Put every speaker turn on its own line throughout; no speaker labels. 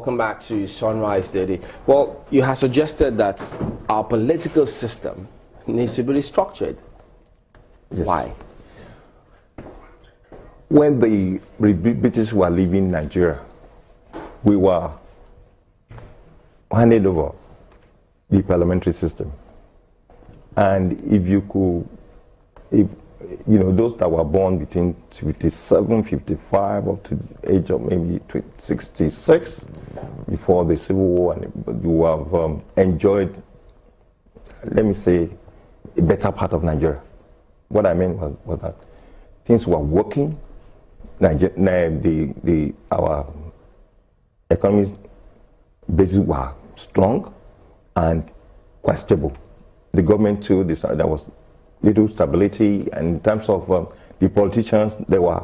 welcome back to Sunrise Daily. Well, you have suggested that our political system needs to be restructured. Yes. Why?
When the British were leaving Nigeria, we were handed over the parliamentary system. And if you could, those that were born between 57, 55 up to the age of maybe 66 before the Civil War, and you have enjoyed, let me say, a better part of Nigeria. What I meant was that things were working. Our economy bases were strong and quite stable. The government too decided there was little stability, and in terms of the politicians, they were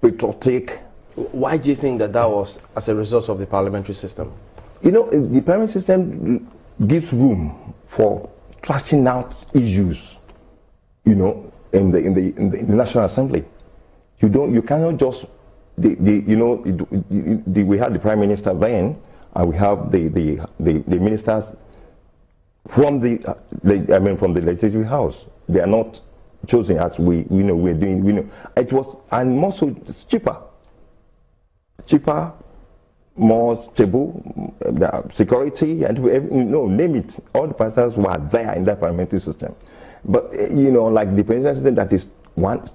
patriotic.
Why do you think that was as a result of the parliamentary system?
The parliamentary system gives room for thrashing out issues, in the National Assembly. You cannot just we had the Prime Minister then, and we have the ministers from the Legislative House. They are not chosen as we're doing. It was, and more so, it's cheaper, more stable, security, and name it. All the persons were there in that parliamentary system. But like the presidential system, that is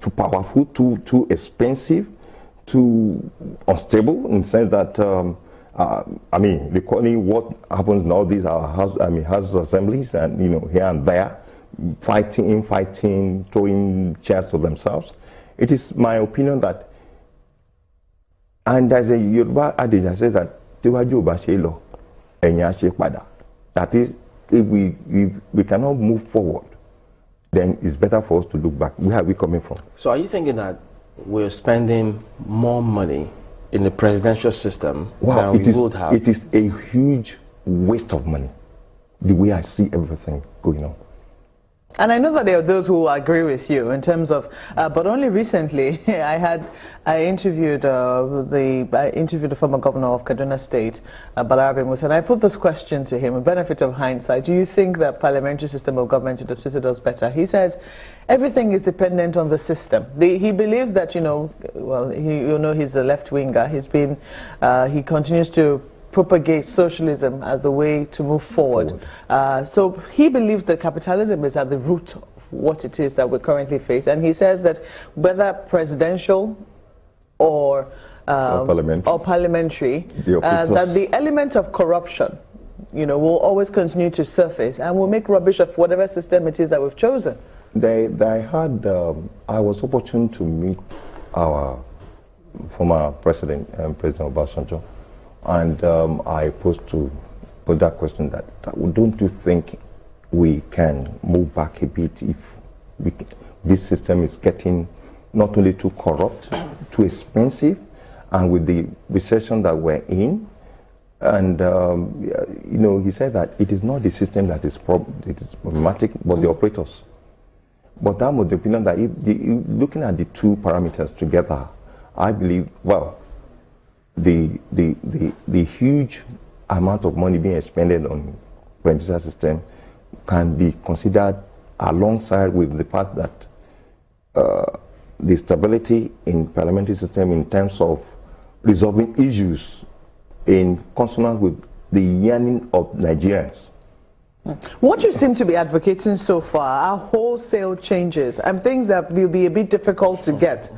too powerful, too expensive, too unstable, in the sense that recalling what happens in all these house assemblies, and here and there, fighting, throwing chairs to themselves. It is my opinion that, and there's a Yoruba adage that says that that is, if we cannot move forward, then it's better for us to look back. Where are we coming from?
So are you thinking that we're spending more money in the presidential system than we would have?
It is a huge waste of money, the way I see everything going on.
And I know that there are those who agree with you in terms of, but only recently I interviewed the former governor of Kaduna State, Balarabe Musa, and I put this question to him: a benefit of hindsight, do you think that parliamentary system of government should have suited us better? He says everything is dependent on the system. He believes that he's a left winger. He continues to propagate socialism as the way to move forward. So he believes that capitalism is at the root of what it is that we currently face. And he says that whether presidential or parliamentary, that the element of corruption, will always continue to surface and will make rubbish of whatever system it is that we've chosen.
I was opportune to meet our former president, President Obasanjo. And I posed to put that question that don't you think we can move back a bit if this system is getting not only too corrupt, too expensive, and with the recession that we're in, and he said that it is not the system that is problematic, but the operators. But I'm of the opinion that if looking at the two parameters together, I believe, the huge amount of money being expended on presidential system can be considered alongside with the fact that the stability in parliamentary system in terms of resolving issues in consonance with the yearning of Nigerians.
What you seem to be advocating so far are wholesale changes and things that will be a bit difficult to get.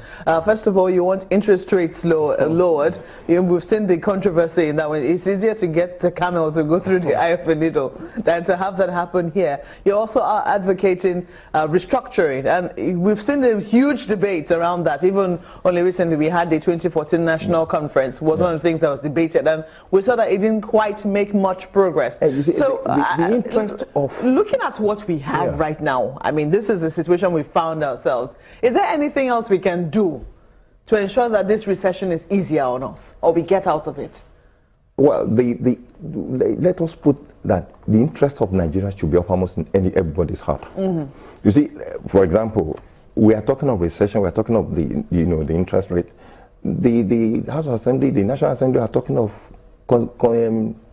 First of all, you want interest rates lowered. We've seen the controversy in that one. It's easier to get the camel to go through the eye of a needle than to have that happen here. You also are advocating restructuring, and we've seen a huge debate around that. Even only recently, we had the 2014 National Conference was one of the things that was debated, and we saw that it didn't quite make much progress. Looking at what we have right now, this is the situation we found ourselves. Is there anything else we can do to ensure that this recession is easier on us, or we get out of it?
Well, let us put that the interest of Nigeria should be uppermost in everybody's heart. You see, for example, we are talking of recession, we are talking of the interest rate. The House of Assembly, the National Assembly are talking of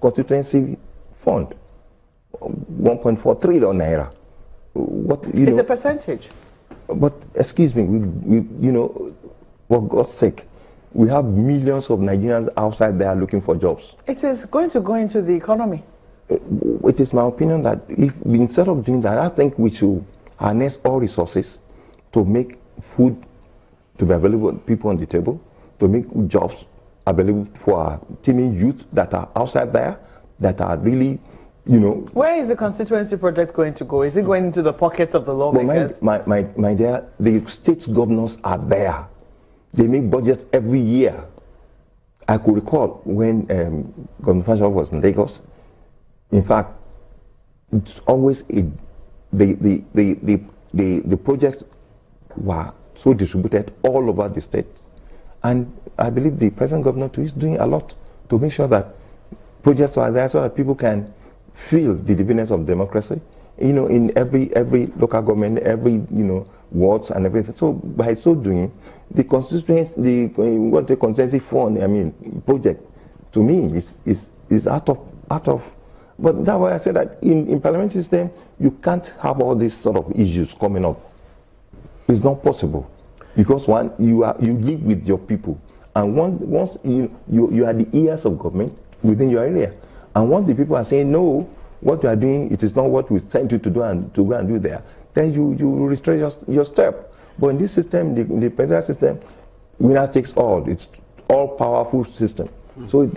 constituency fund, 1.4 trillion naira.
It's a percentage.
But excuse me, for God's sake, we have millions of Nigerians outside there looking for jobs.
It is going to go into the economy.
It is my opinion that instead of doing that, I think we should harness all resources to make food to be available to people on the table, to make jobs available for our teeming youth that are outside there, that are really,
Where is the constituency project going to go? Is it going into the pockets of the lawmakers?
My dear, the state governors are there. They make budgets every year. I could recall when Governor Fashaw was in Lagos. In fact, it's always the projects were so distributed all over the state. And I believe the present governor too is doing a lot to make sure that projects are there so that people can feel the dividends of democracy, in every local government, every, wards and everything. So by so doing, the constituency, the constituency fund, project, to me is out of. But that's why I said that in parliamentary system, you can't have all these sort of issues coming up. It's not possible, because one, you live with your people, and once you are the ears of government within your area, and once the people are saying no, what you are doing, it is not what we sent you to do and to go and do there, then you restrain your step. But in this system, the presidential system, winner takes all. It's all powerful system.
So